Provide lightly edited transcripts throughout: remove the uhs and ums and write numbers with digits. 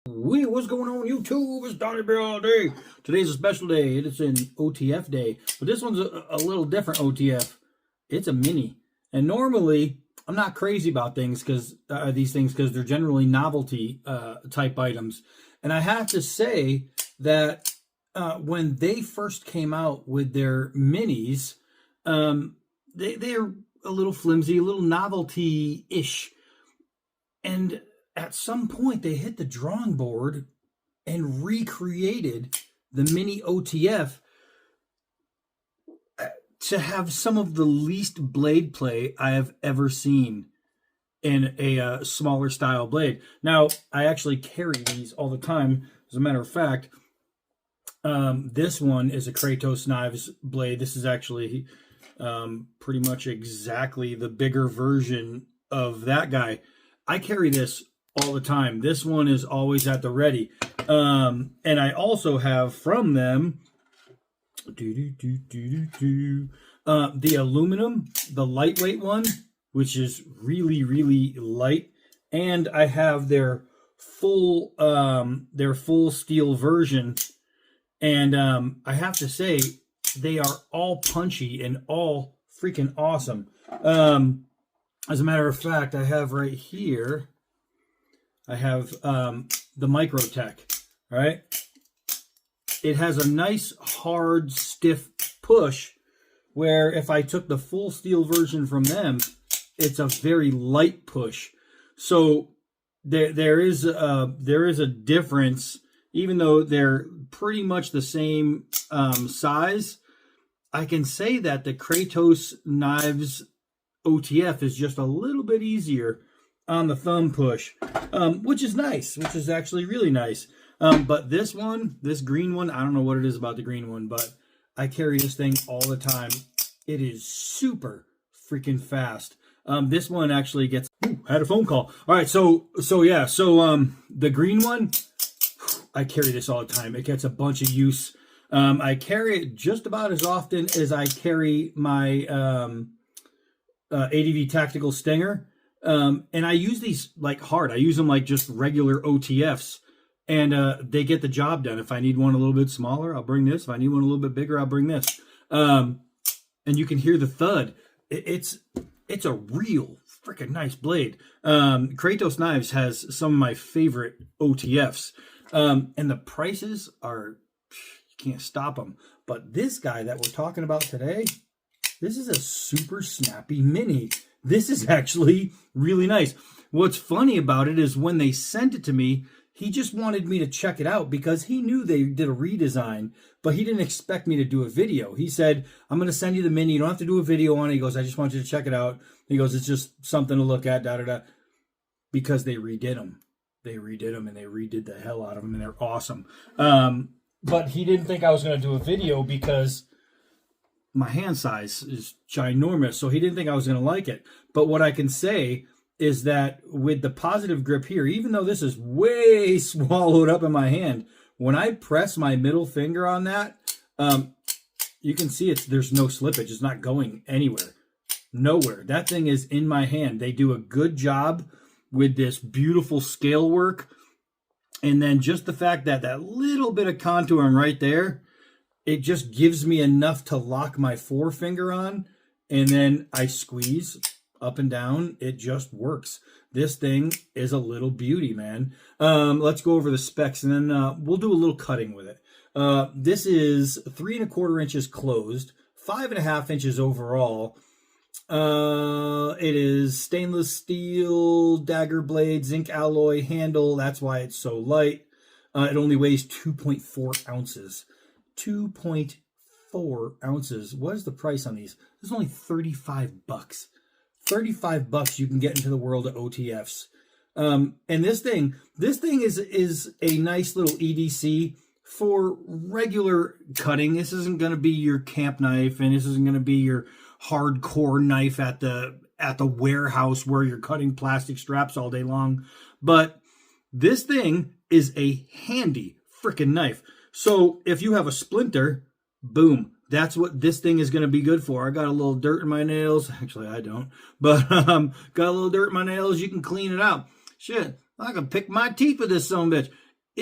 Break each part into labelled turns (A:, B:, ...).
A: What's going on YouTube? It's Donnie Bear all day. Today's a special day. It's an OTF day, but this one's a little different OTF. It's a mini, and normally I'm not crazy about these things because they're generally novelty type items. And I have to say that when they first came out with their minis, they're a little flimsy, a little novelty-ish, and at some point they hit the drawing board and recreated the mini OTF to have some of the least blade play I have ever seen in a smaller style blade. Now, I actually carry these all the time. As a matter of fact, this one is a Kratos Knives blade. This is actually pretty much exactly the bigger version of that guy. I carry this all the time. This one is always at the ready. And I also have from them the aluminum, the lightweight one, which is really, really light. And I have their full steel version. And I have to say, they are all punchy and all freaking awesome. As a matter of fact, I have right here, I have the Microtech, right? It has a nice, hard, stiff push, where if I took the full steel version from them, it's a very light push. So there is a difference, even though they're pretty much the same size. I can say that the Kratos Knives OTF is just a little bit easier on the thumb push, which is nice, which is actually really nice. But this one, this green one, I don't know what it is about the green one, but I carry this thing all the time. It is super freaking fast. This one actually gets, I had a phone call. All right, so the green one, I carry this all the time. It gets a bunch of use. I carry it just about as often as I carry my ADV Tactical Stinger. And I use these like hard. I use them like just regular OTFs. And they get the job done. If I need one a little bit smaller, I'll bring this. If I need one a little bit bigger, I'll bring this. And you can hear the thud. It's a real freaking nice blade. Kratos Knives has some of my favorite OTFs. And the prices are, you can't stop them. But this guy that we're talking about today, this is a super snappy mini. This is actually really nice. What's funny about it is when they sent it to me, he just wanted me to check it out because he knew they did a redesign, but he didn't expect me to do a video. He said, I'm going to send you the mini. You don't have to do a video on it. He goes, I just want you to check it out. He goes, it's just something to look at, because they redid them. They redid them, and they redid the hell out of them, and they're awesome. But he didn't think I was going to do a video because my hand size is ginormous, so he didn't think I was going to like it. But what I can say is that with the positive grip here, even though this is way swallowed up in my hand, when I press my middle finger on that, you can see there's no slippage. It's not going anywhere. Nowhere. That thing is in my hand. They do a good job with this beautiful scale work. And then just the fact that that little bit of contouring right there, it just gives me enough to lock my forefinger on, and then I squeeze up and down. It just works. This thing is a little beauty, man. Let's go over the specs, and then we'll do a little cutting with it. This is 3 1/4 inches closed, 5 1/2 inches overall. It is stainless steel, dagger blade, zinc alloy handle. That's why it's so light. It only weighs 2.4 ounces. 2.4 ounces. What is the price on these? This is only $35. $35 you can get into the world of OTFs. And this thing is a nice little EDC for regular cutting. This isn't going to be your camp knife, and this isn't going to be your hardcore knife at the warehouse where you're cutting plastic straps all day long. But this thing is a handy freaking knife. So if you have a splinter, boom, that's what this thing is going to be good for. I got a little dirt in my nails. Actually, I don't. But got a little dirt in my nails. You can clean it out. Shit, I can pick my teeth with this son of a bitch.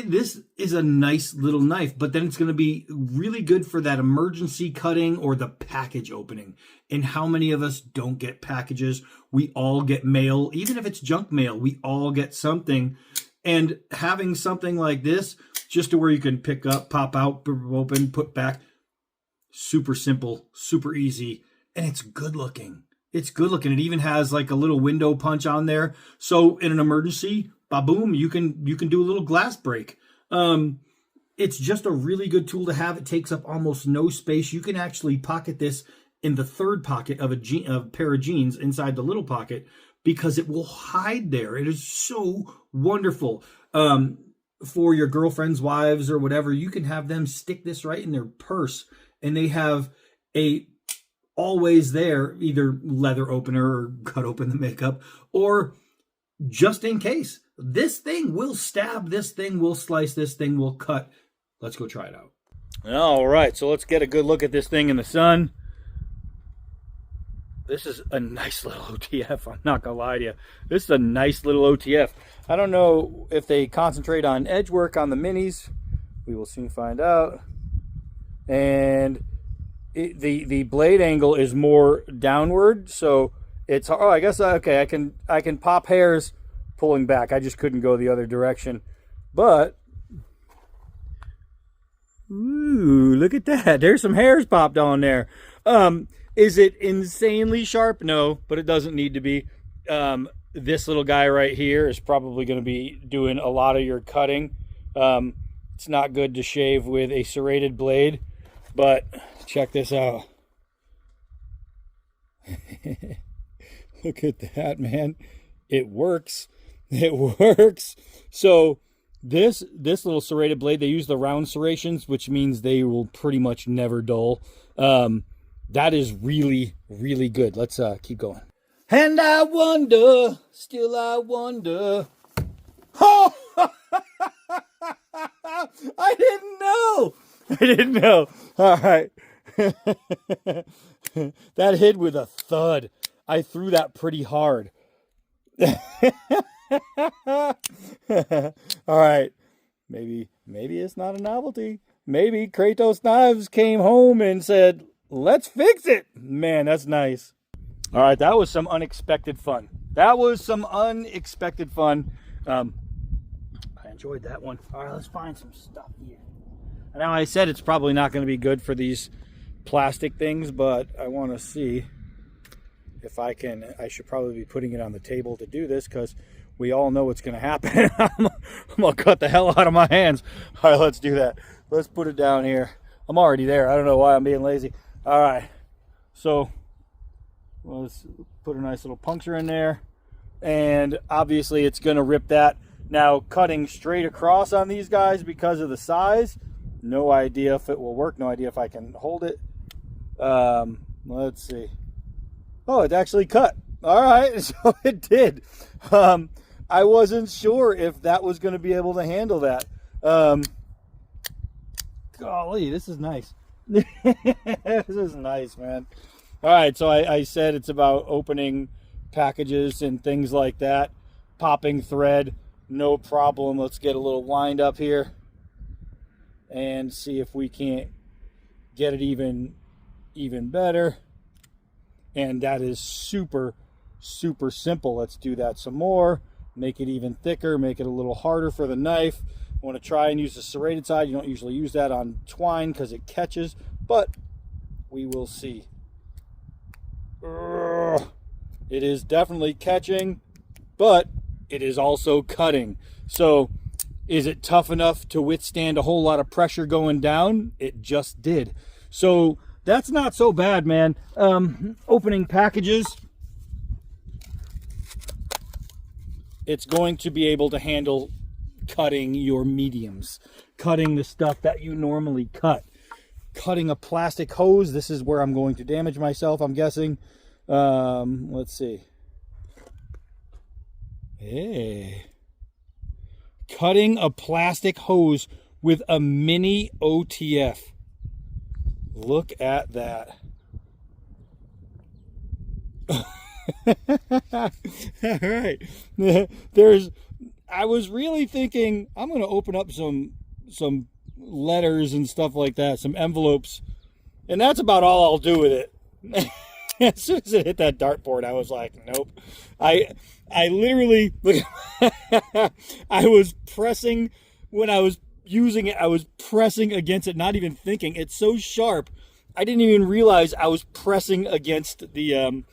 A: this is a nice little knife, but then it's going to be really good for that emergency cutting or the package opening. And how many of us don't get packages? We all get mail, even if it's junk mail, we all get something. And having something like this, just to where you can pick up, pop out, open, put back, super simple, super easy, and it's good looking. It's good looking. It even has like a little window punch on there. So in an emergency, ba-boom, you can do a little glass break. It's just a really good tool to have. It takes up almost no space. You can actually pocket this in the third pocket of a pair of jeans inside the little pocket because it will hide there. It is so wonderful. For your girlfriends, wives, or whatever, you can have them stick this right in their purse, and they have a always there, either leather opener or cut open the makeup, or just in case. This thing will stab, this thing will slice, this thing will cut. Let's go try it out. All right, so let's get a good look at this thing in the sun. This is a nice little OTF, I'm not gonna lie to you. This is a nice little OTF. I don't know if they concentrate on edge work on the minis. We will soon find out. And the blade angle is more downward, so it's, oh, I guess, okay, I can pop hairs pulling back. I just couldn't go the other direction. But ooh, look at that. There's some hairs popped on there. Is it insanely sharp? No, but it doesn't need to be. This little guy right here is probably going to be doing a lot of your cutting. It's not good to shave with a serrated blade, but check this out. Look at that, man. It works. It works. So this little serrated blade, they use the round serrations, which means they will pretty much never dull. That is really, really good. Let's keep going. And I wonder, still I wonder. Oh! I didn't know. I didn't know. All right. That hit with a thud. I threw that pretty hard. All right. Maybe it's not a novelty. Maybe Kratos Knives came home and said, let's fix it. Man, that's nice. All right, that was some unexpected fun. That was some unexpected fun. I enjoyed that one. All right, let's find some stuff here. Now, I said it's probably not going to be good for these plastic things, but I want to see if I can. I should probably be putting it on the table to do this because we all know what's going to happen. I'm going to cut the hell out of my hands. All right, let's do that. Let's put it down here. I'm already there. I don't know why I'm being lazy. All right, so let's put a nice little puncture in there, and obviously it's going to rip that. Now, cutting straight across on these guys because of the size, no idea if it will work, no idea if I can hold it. Let's see. Oh, it actually cut. All right, so it did. I wasn't sure if that was going to be able to handle that. Golly, this is nice. This is nice, man. All right, so I said it's about opening packages and things like that. Popping thread, no problem. Let's get a little wind up here and see if we can't get it even better. And that is super, super simple. Let's do that some more. Make it even thicker, make it a little harder for the knife. I want to try and use the serrated side. You don't usually use that on twine because it catches, but we will see. It is definitely catching, but it is also cutting. So is it tough enough to withstand a whole lot of pressure going down? It just did. So that's not so bad, man. Opening packages, it's going to be able to handle cutting your mediums, cutting the stuff that you normally cut. Cutting a plastic hose, this is where I'm going to damage myself, I'm guessing. Let's see. Hey. Cutting a plastic hose with a mini OTF. Look at that. All right. I was really thinking I'm going to open up some letters and stuff like that, some envelopes, and that's about all I'll do with it. As soon as it hit that dartboard, I was like, nope. I literally, I was pressing when I was using it. I was pressing against it, not even thinking. It's so sharp, I didn't even realize I was pressing against the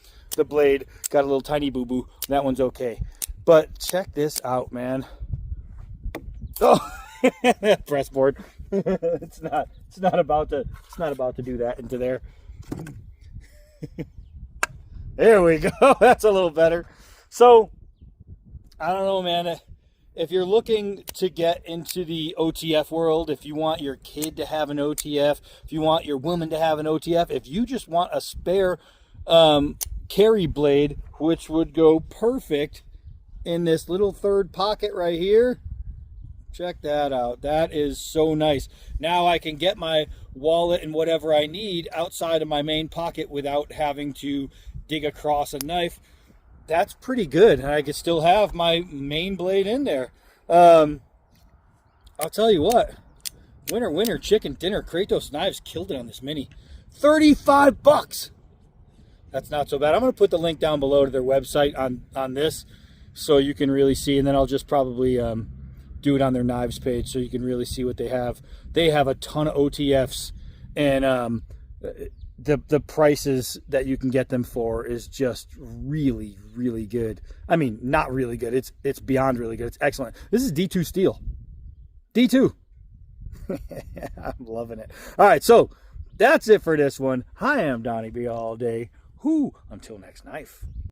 A: blade. Got a little tiny boo boo. That one's okay. But check this out, man. Oh, press board. It's not about to do that into there. There we go. That's a little better. So I don't know, man. If you're looking to get into the OTF world, if you want your kid to have an OTF, if you want your woman to have an OTF, if you just want a spare carry blade, which would go perfect in this little third pocket right here, check that out. That is so nice. Now I can get my wallet and whatever I need outside of my main pocket without having to dig across a knife. That's pretty good. I could still have my main blade in there. I'll tell you what, winner chicken dinner. Kratos Knives killed it on this Mini. $35. That's not so bad. I'm going to put the link down below to their website on this so you can really see, and then I'll just probably do it on their knives page so you can really see what they have. They have a ton of OTFs, and the prices that you can get them for is just really, really good. I mean, not really good. It's beyond really good. It's excellent. This is D2 steel. D2. I'm loving it. All right, so that's it for this one. I am Donnie B all day. Until next knife.